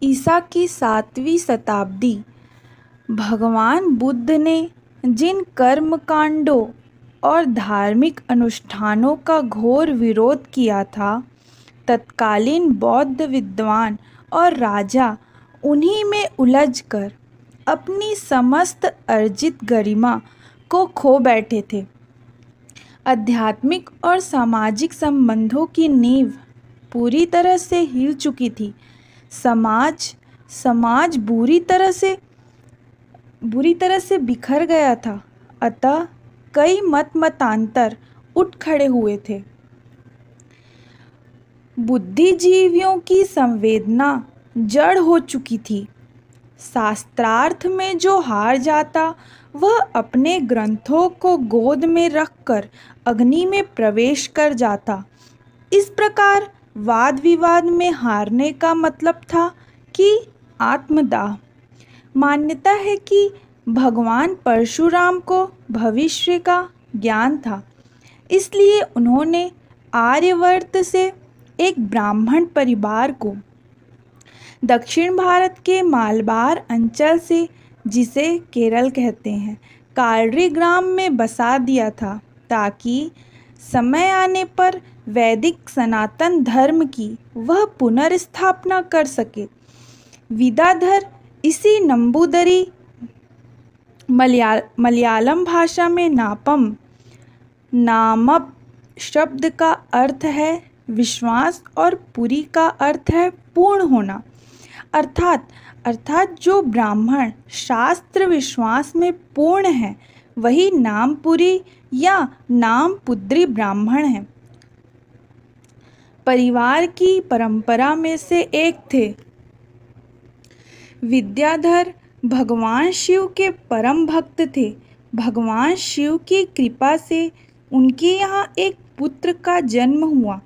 ईसा की 7वीं शताब्दी। भगवान बुद्ध ने जिन कर्म कांडों और धार्मिक अनुष्ठानों का घोर विरोध किया था, तत्कालीन बौद्ध विद्वान और राजा उन्हीं में उलझकर अपनी समस्त अर्जित गरिमा को खो बैठे थे। आध्यात्मिक और सामाजिक संबंधों की नींव पूरी तरह से हिल चुकी थी। समाज बुरी तरह से बिखर गया था। अतः कई मतांतर उठ खड़े हुए थे। बुद्धिजीवियों की संवेदना जड़ हो चुकी थी। शास्त्रार्थ में जो हार जाता, वह अपने ग्रंथों को गोद में रखकर अग्नि में प्रवेश कर जाता। इस प्रकार वाद विवाद में हारने का मतलब था कि आत्मदाह। मान्यता है कि भगवान परशुराम को भविष्य का ज्ञान था, इसलिए उन्होंने आर्यवर्त से एक ब्राह्मण परिवार को दक्षिण भारत के मालबार अंचल से, जिसे केरल कहते हैं, कालरी ग्राम में बसा दिया था, ताकि समय आने पर वैदिक सनातन धर्म की वह पुनर्स्थापना कर सके। विद्याधर इसी नंबूदरी मलयालम भाषा में नामप शब्द का अर्थ है विश्वास और पुरी का अर्थ है पूर्ण होना। अर्थात जो ब्राह्मण शास्त्र विश्वास में पूर्ण है, वही नामपुरी या नामपुद्री ब्राह्मण है। परिवार की परंपरा में से एक थे। विद्याधर भगवान शिव के परम भक्त थे। भगवान शिव की कृपा से उनके यहाँ एक पुत्र का जन्म हुआ,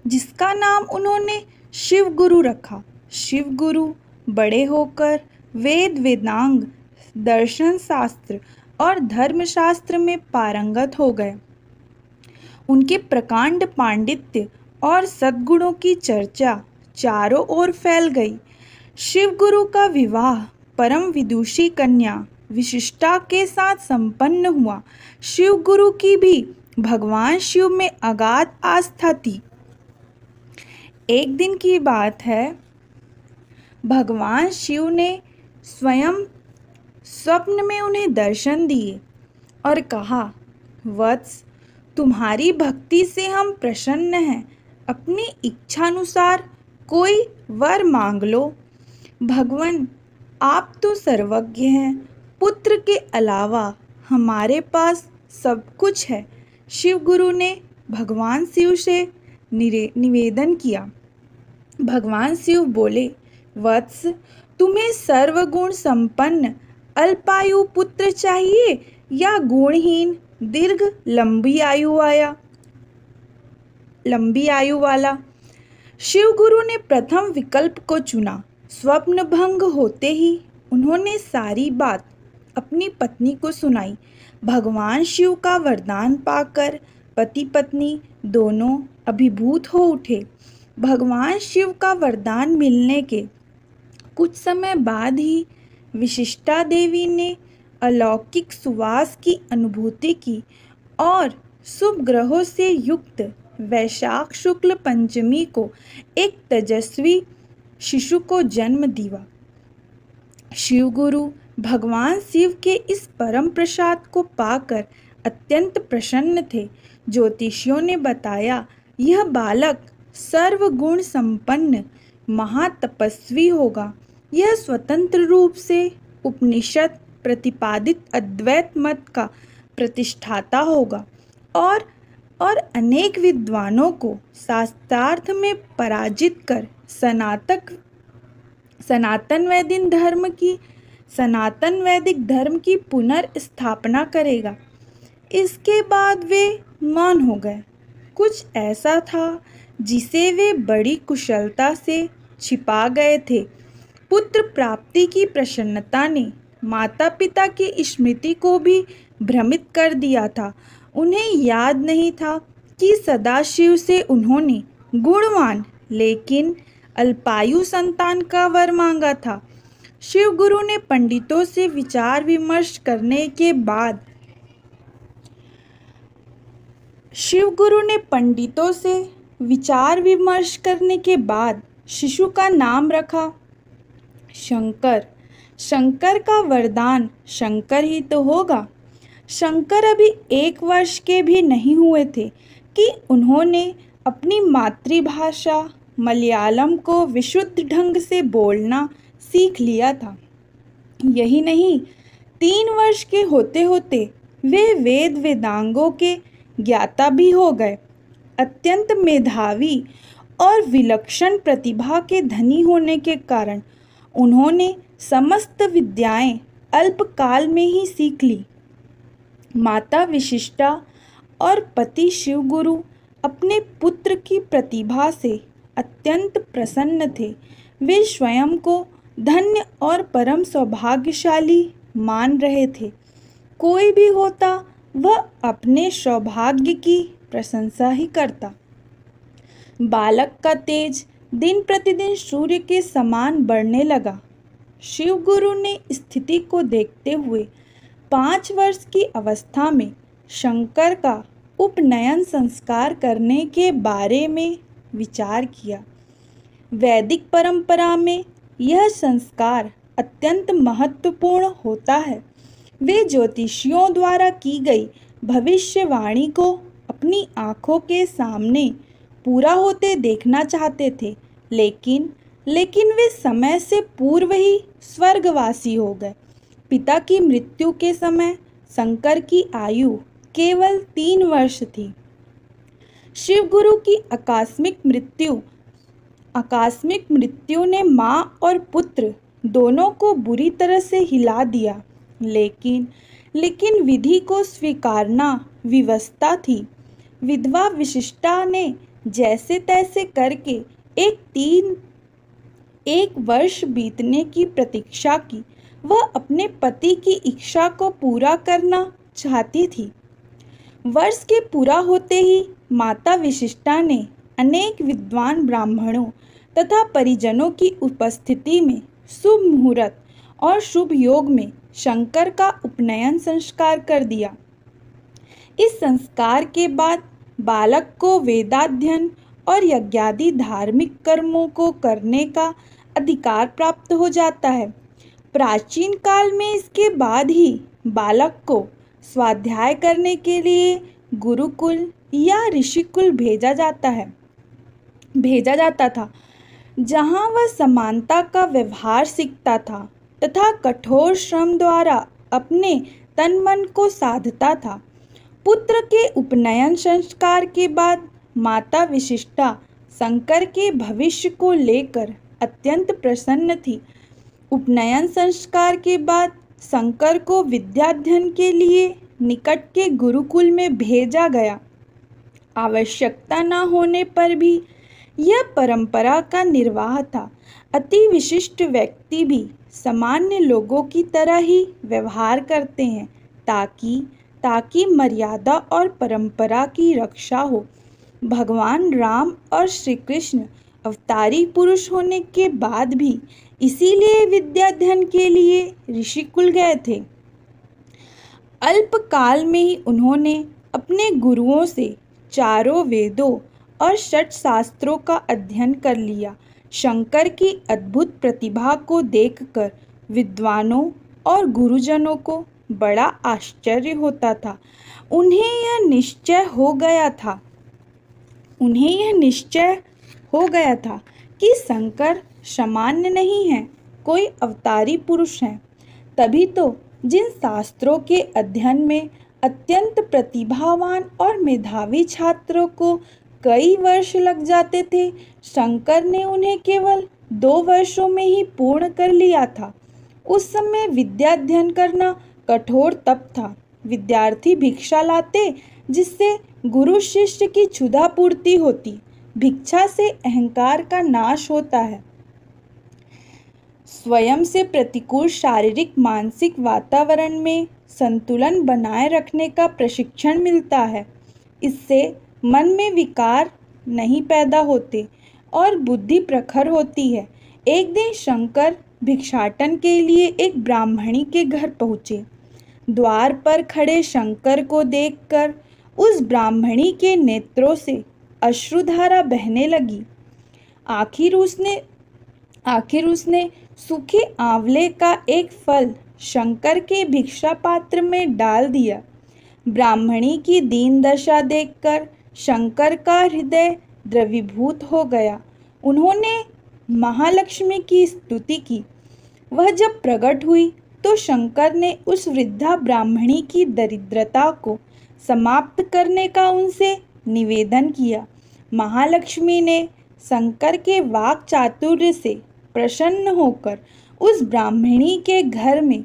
जिसका नाम उन्होंने शिव गुरु रखा। शिव गुरु बड़े होकर वेदांग, दर्शन शास्त्र और धर्मशास्त्र में पारंगत हो गए। उनके प्रकांड पांडित्य और सद्गुणों की चर्चा चारों ओर फैल गई। शिव गुरु का विवाह परम विदुषी कन्या विशिष्टा के साथ संपन्न हुआ। शिव गुरु की भी भगवान शिव में अगाध आस्था थी। एक दिन की बात है, भगवान शिव ने स्वयं स्वप्न में उन्हें दर्शन दिए और कहा, वत्स, तुम्हारी भक्ति से हम प्रसन्न हैं। अपनी इच्छानुसार कोई वर मांग लो। भगवान, आप तो सर्वज्ञ हैं। पुत्र के अलावा हमारे पास सब कुछ है। शिव गुरु ने भगवान शिव से निवेदन किया। भगवान शिव बोले, वत्स, तुम्हें सर्वगुण संपन्न अल्पायु पुत्र चाहिए या गुणहीन दीर्घ लंबी आयु वाला? शिव गुरु ने प्रथम विकल्प को चुना। स्वप्न भंग होते ही उन्होंने सारी बात अपनी पत्नी को सुनाई। भगवान शिव का वरदान पाकर पति पत्नी दोनों अभिभूत हो उठे। भगवान शिव का वरदान मिलने के कुछ समय बाद ही विशिष्टा देवी ने अलौकिक सुवास की अनुभूति की और शुभ ग्रहों से युक्त वैशाख शुक्ल पंचमी को एक तेजस्वी शिशु को जन्म दिया। शिव गुरु भगवान शिव के इस परम प्रसाद को पाकर अत्यंत प्रसन्न थे। ज्योतिषियों ने बताया, यह बालक सर्वगुण संपन्न महातपस्वी होगा। यह स्वतंत्र रूप से उपनिषद प्रतिपादित अद्वैत मत का प्रतिष्ठाता होगा और अनेक विद्वानों को शास्त्रार्थ में पराजित कर सनातन वैदिक धर्म की पुनर्स्थापना करेगा। इसके बाद वे मौन हो गए। कुछ ऐसा था जिसे वे बड़ी कुशलता से छिपा गए थे। पुत्र प्राप्ति की प्रसन्नता ने माता पिता की स्मृति को भी भ्रमित कर दिया था। उन्हें याद नहीं था कि सदाशिव से उन्होंने गुणवान लेकिन अल्पायु संतान का वर मांगा था। शिव गुरु ने पंडितों से विचार विमर्श करने के बाद शिशु का नाम रखा शंकर। शंकर का वरदान शंकर ही तो होगा। शंकर अभी 1 वर्ष के भी नहीं हुए थे कि उन्होंने अपनी मातृभाषा मलयालम को विशुद्ध ढंग से बोलना सीख लिया था। यही नहीं, 3 वर्ष के होते होते वे वेद वेदांगों के ज्ञाता भी हो गए। अत्यंत मेधावी और विलक्षण प्रतिभा के धनी होने के कारण उन्होंने समस्त विद्याएं अल्पकाल में ही सीख ली। माता विशिष्टा और पति शिवगुरु अपने पुत्र की प्रतिभा से अत्यंत प्रसन्न थे। वे स्वयं को धन्य और परम सौभाग्यशाली मान रहे थे। कोई भी होता वह अपने सौभाग्य की प्रशंसा ही करता। बालक का तेज दिन प्रतिदिन सूर्य के समान बढ़ने लगा। शिवगुरु ने स्थिति को देखते हुए 5 वर्ष की अवस्था में शंकर का उपनयन संस्कार करने के बारे में विचार किया। वैदिक परंपरा में यह संस्कार अत्यंत महत्वपूर्ण होता है। वे ज्योतिषियों द्वारा की गई भविष्यवाणी को अपनी आँखों के सामने पूरा होते देखना चाहते थे, लेकिन वे समय से पूर्व ही स्वर्गवासी हो गए। पिता की मृत्यु के समय शंकर की आयु केवल 3 वर्ष थी। शिवगुरु की आकस्मिक मृत्यु ने माँ और पुत्र दोनों को बुरी तरह से हिला दिया, लेकिन विधि को स्वीकारना विवशता थी। विधवा विशिष्टा ने जैसे तैसे करके 1 वर्ष बीतने की प्रतीक्षा की। वह अपने पति की इच्छा को पूरा करना चाहती थी। वर्ष के पूरा होते ही माता विशिष्टा ने अनेक विद्वान ब्राह्मणों तथा परिजनों की उपस्थिति में शुभ मुहूर्त और शुभ योग में शंकर का उपनयन संस्कार कर दिया। इस संस्कार के बाद बालक को वेदाध्ययन और यज्ञादि धार्मिक कर्मों को करने का अधिकार प्राप्त हो जाता है। प्राचीन काल में इसके बाद ही बालक को स्वाध्याय करने के लिए गुरुकुल या ऋषिकुल भेजा जाता था, जहाँ वह समानता का व्यवहार सीखता था तथा कठोर श्रम द्वारा अपने तन मन को साधता था। पुत्र के उपनयन संस्कार के बाद माता विशिष्टा शंकर के भविष्य को लेकर अत्यंत प्रसन्न थी। उपनयन संस्कार के बाद शंकर को विद्याध्ययन के लिए निकट के गुरुकुल में भेजा गया। आवश्यकता न होने पर भी यह परंपरा का निर्वाह था। अति विशिष्ट व्यक्ति भी सामान्य लोगों की तरह ही व्यवहार करते हैं ताकि मर्यादा और परंपरा की रक्षा हो। भगवान राम और श्री कृष्ण अवतारी पुरुष होने के बाद भी इसीलिए विद्याध्ययन के लिए ऋषिकुल गए थे। अल्पकाल में ही उन्होंने अपने गुरुओं से चारों वेदों और 6 शास्त्रों का अध्ययन कर लिया। शंकर की अद्भुत प्रतिभा को देखकर विद्वानों और गुरुजनों को बड़ा आश्चर्य होता था। उन्हें यह निश्चय हो गया था कि शंकर सामान्य नहीं है, कोई अवतारी पुरुष है। तभी तो जिन शास्त्रों के अध्ययन में अत्यंत प्रतिभावान और मेधावी छात्रों को कई वर्ष लग जाते थे, शंकर ने उन्हें केवल 2 वर्षों में ही पूर्ण कर लिया था। उस समय विद्याध्ययन करना कठोर तप था। विद्यार्थी भिक्षा लाते जिससे गुरु शिष्य की क्षुधा पूर्ति होती। भिक्षा से अहंकार का नाश होता है। स्वयं से प्रतिकूल शारीरिक मानसिक वातावरण में संतुलन बनाए रखने का प्रशिक्षण मिलता है। इससे मन में विकार नहीं पैदा होते और बुद्धि प्रखर होती है। एक दिन शंकर भिक्षाटन के लिए एक ब्राह्मणी के घर पहुँचे। द्वार पर खड़े शंकर को देखकर उस ब्राह्मणी के नेत्रों से अश्रुधारा बहने लगी। आखिर उसने सूखे आंवले का एक फल शंकर के भिक्षा पात्र में डाल दिया। ब्राह्मणी की दीन दशा देखकर शंकर का हृदय द्रवीभूत हो गया। उन्होंने महालक्ष्मी की स्तुति की। वह जब प्रकट हुई तो शंकर ने उस वृद्धा ब्राह्मणी की दरिद्रता को समाप्त करने का उनसे निवेदन किया। महालक्ष्मी ने शंकर के वाक चातुर्य से प्रसन्न होकर उस ब्राह्मणी के घर में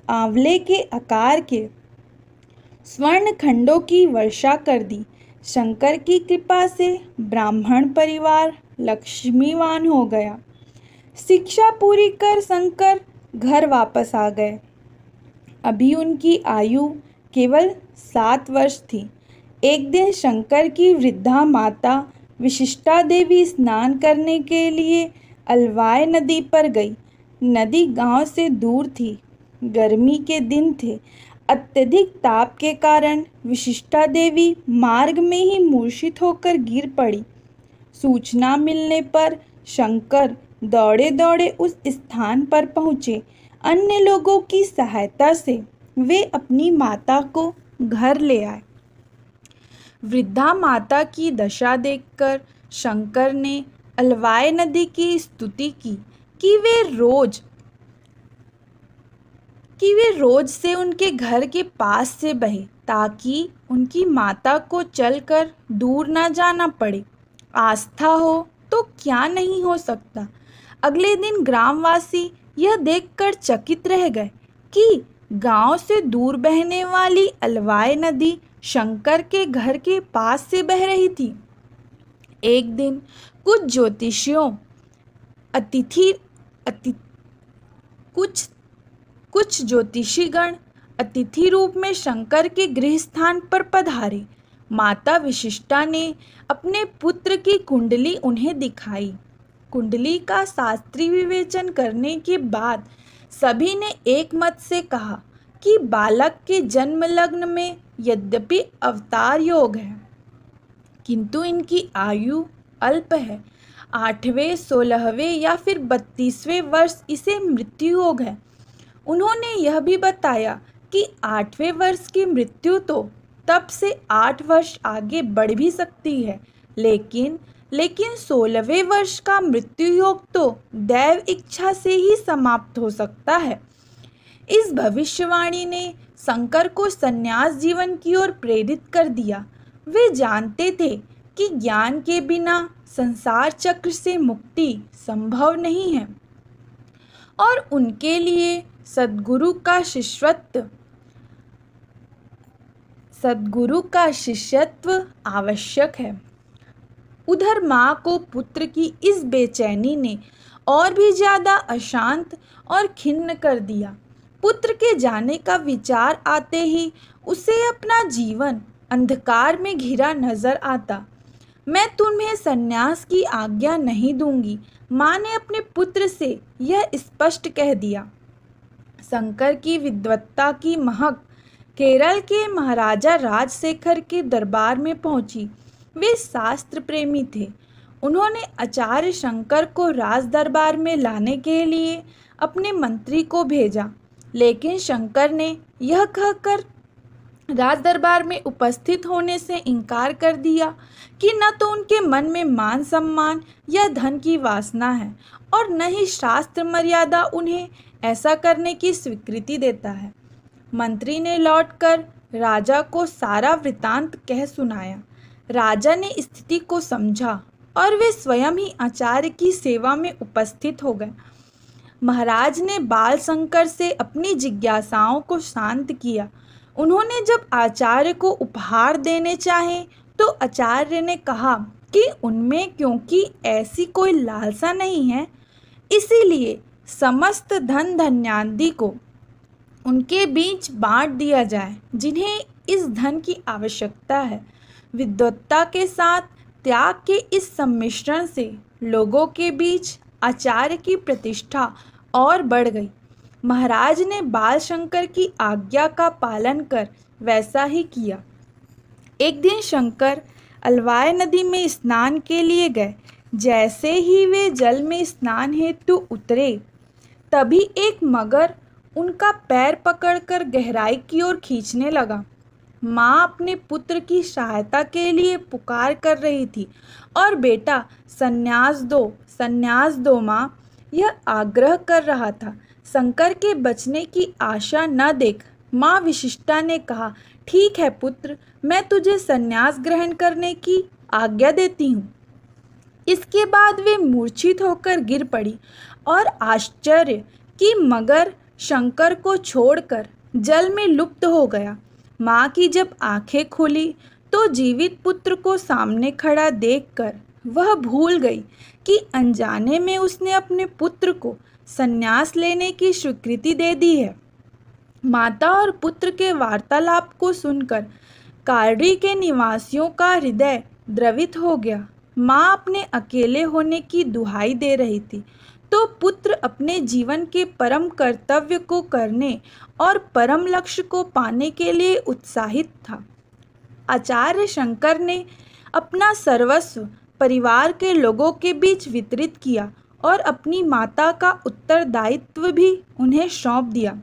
आंवले के आकार के स्वर्ण खंडों की वर्षा कर दी। शंकर की कृपा से ब्राह्मण परिवार लक्ष्मीवान हो गया। शिक्षा पूरी कर शंकर घर वापस आ गए। अभी उनकी आयु केवल 7 वर्ष थी। एक दिन शंकर की वृद्धा माता विशिष्टा देवी स्नान करने के लिए अलवाय नदी पर गई। नदी गांव से दूर थी। गर्मी के दिन थे। अत्यधिक ताप के कारण विशिष्टा देवी मार्ग में ही मूर्छित होकर गिर पड़ी। सूचना मिलने पर शंकर दौड़े दौड़े उस स्थान पर पहुँचे। अन्य लोगों की सहायता से वे अपनी माता को घर ले आए। वृद्धा माता की दशा देखकर शंकर ने अलवाय नदी की स्तुति की कि वे रोज से उनके घर के पास से बहे ताकि उनकी माता को चलकर दूर न जाना पड़े। आस्था हो तो क्या नहीं हो सकता। अगले दिन ग्रामवासी यह देखकर चकित रह गए कि गांव से दूर बहने वाली अलवाय नदी शंकर के घर के पास से बह रही थी। एक दिन कुछ ज्योतिषीगण अतिथि रूप में शंकर के गृह स्थान पर पधारे। माता विशिष्टा ने अपने पुत्र की कुंडली उन्हें दिखाई। कुंडली का शास्त्रीय विवेचन करने के बाद सभी ने एक मत से कहा कि बालक के जन्म लग्न में यद्यपि अवतार योग है, किंतु इनकी आयु अल्प है। 8वें, 16वें या फिर 32वें वर्ष इसे मृत्यु योग है। उन्होंने यह भी बताया कि 8वें वर्ष की मृत्यु तो तब से 8 वर्ष आगे बढ़ भी सकती है, लेकिन 16वें वर्ष का मृत्यु योग तो दैव इच्छा से ही समाप्त हो सकता है। इस भविष्यवाणी ने शंकर को संन्यास जीवन की ओर प्रेरित कर दिया। वे जानते थे कि ज्ञान के बिना संसार चक्र से मुक्ति संभव नहीं है और उनके लिए सद्गुरु का शिष्यत्व आवश्यक है। उधर माँ को पुत्र की इस बेचैनी ने और भी ज़्यादा अशांत और खिन्न कर दिया। पुत्र के जाने का विचार आते ही उसे अपना जीवन अंधकार में घिरा नजर आता। मैं तुम्हें संन्यास की आज्ञा नहीं दूंगी, माँ ने अपने पुत्र से यह स्पष्ट कह दिया। शंकर की विद्वत्ता की महक केरल के महाराजा राजशेखर के दरबार में पहुंची। वे शास्त्र प्रेमी थे। उन्होंने आचार्य शंकर को राज दरबार में लाने के लिए अपने मंत्री को भेजा, लेकिन शंकर ने यह कहकर राज दरबार में उपस्थित होने से इनकार कर दिया कि न तो उनके मन में मान सम्मान या धन की वासना है और न ही शास्त्र मर्यादा उन्हें ऐसा करने की स्वीकृति देता है। मंत्री ने लौटकर राजा को सारा वृतांत कह सुनाया। राजा ने स्थिति को समझा और वे स्वयं ही आचार्य की सेवा में उपस्थित हो गए। महाराज ने बाल शंकर से अपनी जिज्ञासाओं को शांत किया। उन्होंने जब आचार्य को उपहार देने चाहे तो आचार्य ने कहा कि उनमें क्योंकि ऐसी कोई लालसा नहीं है, इसीलिए समस्त धन धन्यादि को उनके बीच बांट दिया जाए जिन्हें इस धन की आवश्यकता है। विद्वत्ता के साथ त्याग के इस सम्मिश्रण से लोगों के बीच आचार्य की प्रतिष्ठा और बढ़ गई। महाराज ने बाल शंकर की आज्ञा का पालन कर वैसा ही किया। एक दिन शंकर अलवाय नदी में स्नान के लिए गए। जैसे ही वे जल में स्नान हेतु उतरे, तभी एक मगर उनका पैर पकड़कर गहराई की ओर खींचने लगा। माँ अपने पुत्र की सहायता के लिए पुकार कर रही थी और बेटा संन्यास दो माँ, यह आग्रह कर रहा था। शंकर के बचने की आशा न देख माँ विशिष्टा ने कहा, ठीक है पुत्र, मैं तुझे संन्यास ग्रहण करने की आज्ञा देती हूँ। इसके बाद वे मूर्छित होकर गिर पड़ी और आश्चर्य कि मगर शंकर को छोड़कर जल में लुप्त हो गया। माँ की जब आंखें खुली तो जीवित पुत्र को सामने खड़ा देखकर वह भूल गई कि अनजाने में उसने अपने पुत्र को संन्यास लेने की स्वीकृति दे दी है। माता और पुत्र के वार्तालाप को सुनकर कार्डी के निवासियों का हृदय द्रवित हो गया। माँ अपने अकेले होने की दुहाई दे रही थी, तो पुत्र अपने जीवन के परम कर्तव्य को करने और परम लक्ष्य को पाने के लिए उत्साहित था। आचार्य शंकर ने अपना सर्वस्व परिवार के लोगों के बीच वितरित किया और अपनी माता का उत्तरदायित्व भी उन्हें सौंप दिया।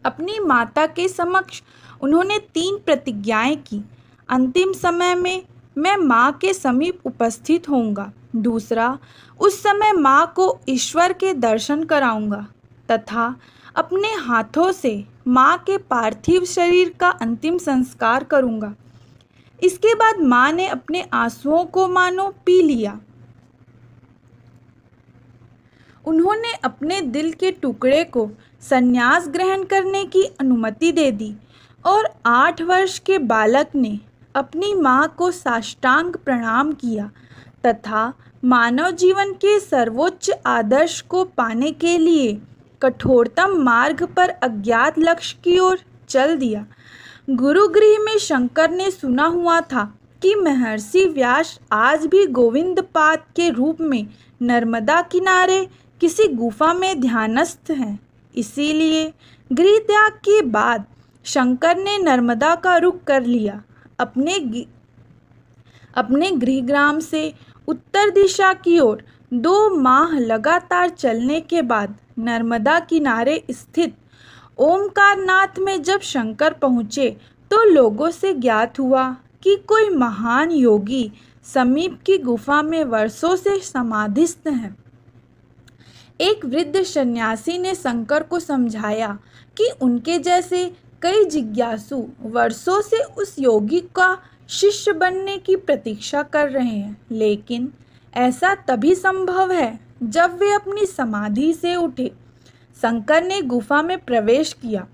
अपनी माता के समक्ष उन्होंने 3 प्रतिज्ञाएं की। अंतिम समय में मैं माँ के समीप उपस्थित होऊंगा। दूसरा, उस समय माँ को ईश्वर के दर्शन कराऊंगा तथा अपने हाथों से माँ के पार्थिव शरीर का अंतिम संस्कार करूंगा। इसके बाद माँ ने अपने आंसुओं को मानो पी लिया। उन्होंने अपने दिल के टुकड़े को संन्यास ग्रहण करने की अनुमति दे दी और 8 वर्ष के बालक ने अपनी माँ को साष्टांग प्रणाम किया तथा मानव जीवन के सर्वोच्च आदर्श को पाने के लिए कठोरतम मार्ग पर अज्ञात लक्ष्य की ओर चल दिया। गुरुगृह में शंकर ने सुना हुआ था कि महर्षि व्यास आज भी गोविंदपाद के रूप में नर्मदा किनारे किसी गुफा में ध्यानस्थ हैं। इसीलिए गृह त्याग के बाद शंकर ने नर्मदा का रुख कर लिया। अपने गृहग्राम से उत्तर दिशा की ओर 2 माह लगातार चलने के बाद नर्मदा किनारे स्थित ओमकारनाथ में जब शंकर पहुँचे तो लोगों से ज्ञात हुआ कि कोई महान योगी समीप की गुफा में वर्षों से समाधिस्थ हैं। एक वृद्ध सन्यासी ने शंकर को समझाया कि उनके जैसे कई जिज्ञासु वर्षों से उस योगी का शिष्य बनने की प्रतीक्षा कर रहे हैं, लेकिन ऐसा तभी संभव है जब वे अपनी समाधि से उठे। शंकर ने गुफा में प्रवेश किया।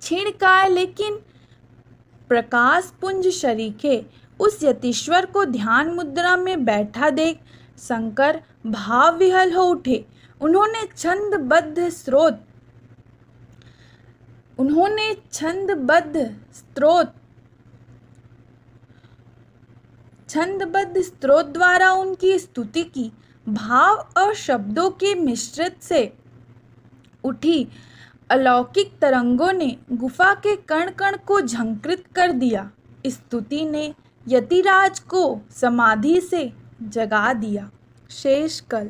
क्षीणकाय लेकिन प्रकाश पुंज शरीखे उस यतीश्वर को ध्यान मुद्रा में बैठा देख शंकर भाव विहल हो उठे। उन्होंने छंदबद्ध स्तोत्र द्वारा उनकी स्तुति की। भाव और शब्दों के मिश्रित से उठी अलौकिक तरंगों ने गुफा के कण कण को झंकृत कर दिया। स्तुति ने यतिराज को समाधि से जगा दिया। शेष कल।